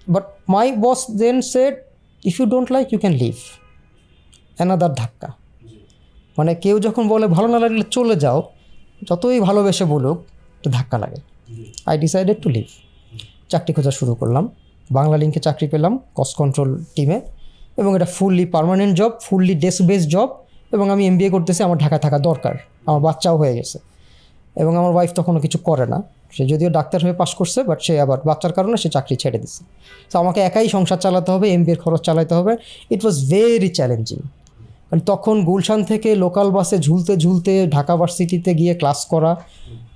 But my boss then said if you don't like you can leave, another ধাক্কা। মানে কেউ যখন বলে ভালো না লাগলে চলে যাও, যতই ভালোবেসে বলুক তো ধাক্কা লাগে। I decided to leave. চাকরি খোঁজা শুরু করলাম, বাংলা লিঙ্কে চাকরি পেলাম কস্ট কন্ট্রোল টিমে, এবং এটা fully permanent job, fully desk based job, এবং আমি MBA করতেছি, আমার ঢাকায় থাকা দরকার, আমার বাচ্চাও হয়ে গেছে, এবং আমার ওয়াইফ তখনও কিছু করে না, সে যদিও ডাক্তার হয়ে পাশ করছে, বাট সে আবার বাচ্চার কারণে সে চাকরি ছেড়ে দিচ্ছে। তো আমাকে একাই সংসার চালাতে হবে, MBA খরচ চালাতে হবে। ইট ওয়াজ ভেরি চ্যালেঞ্জিং। কারণ তখন গুলশান থেকে লোকাল বাসে ঝুলতে ঝুলতে ঢাকা ভার্সিটিতে গিয়ে ক্লাস করা,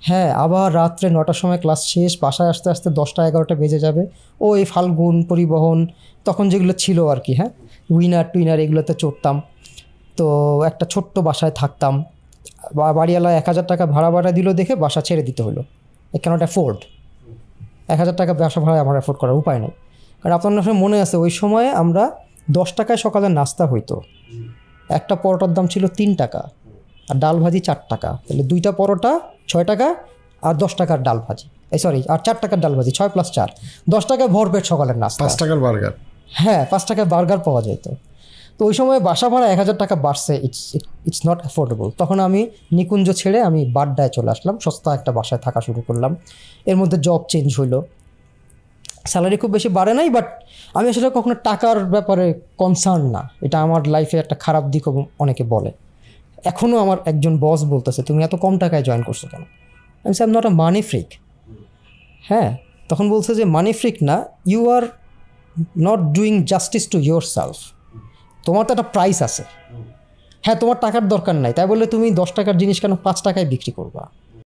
হ্যাঁ, আবার রাত্রে 9টার সময় ক্লাস শেষ, বাসায় আসতে আসতে 10টা 11টা বেজে যাবে। ও এই ফাল্গুন পরিবহন তখন যেগুলো ছিল আর কি, হ্যাঁ, উইনার টুইনার এগুলোতে চড়তাম। তো একটা ছোট্ট বাসায় থাকতাম, বাড়িওয়ালা 1000 টাকা ভাড়া দিল দেখে বাসা ছেড়ে দিতে হলো। আই ক্যানট অ্যাফোর্ড 1000 টাকা বাসা ভাড়া, আমার অ্যাফোর্ড করার উপায় নেই। কারণ আপনার মনে আছে ওই সময়ে আমরা 10 টাকায় সকালে নাস্তা হইতো, একটা পরোটার দাম ছিল 3 টাকা, আর ডাল ভাজি 4 টাকা, তাহলে 2টা পরোটা 6 টাকা, আর 10 টাকার ডাল ভাজি, আর 4 টাকার ডাল ভাজি, 6 + 4 10 টাকায় ভরপেট সকালের নাস্তা। 5 টাকার বার্গার, হ্যাঁ 5 টাকায় বার্গার পাওয়া যেত। তো ওই সময় বাসা ভাড়া 1000 টাকা বাড়ছে, ইটস নট অ্যাফোর্ডেবল। তখন আমি নিকুঞ্জ ছেড়ে আমি বাড্ডায় চলে আসলাম, সস্তা একটা বাসায় থাকা শুরু করলাম। এর মধ্যে জব চেঞ্জ হইলো, স্যালারি খুব বেশি বাড়ে নাই, বাট আমি আসলে কখনো টাকার ব্যাপারে কনসার্ন না, এটা আমার লাইফে একটা খারাপ দিকও অনেকে বলে। এখনও আমার একজন বস বলতেছে তুমি এত কম টাকায় জয়েন করছো কেন? আমি সে I am not a money freak. হ্যাঁ, তখন বলছে যে মানি ফ্রিক না, you are not doing justice to yourself. তোমার তো একটা প্রাইস আছে, হ্যাঁ তোমার টাকার দরকার নাই, তাই বললে তুমি 10 টাকার জিনিস কেন 5 টাকায় বিক্রি করবা?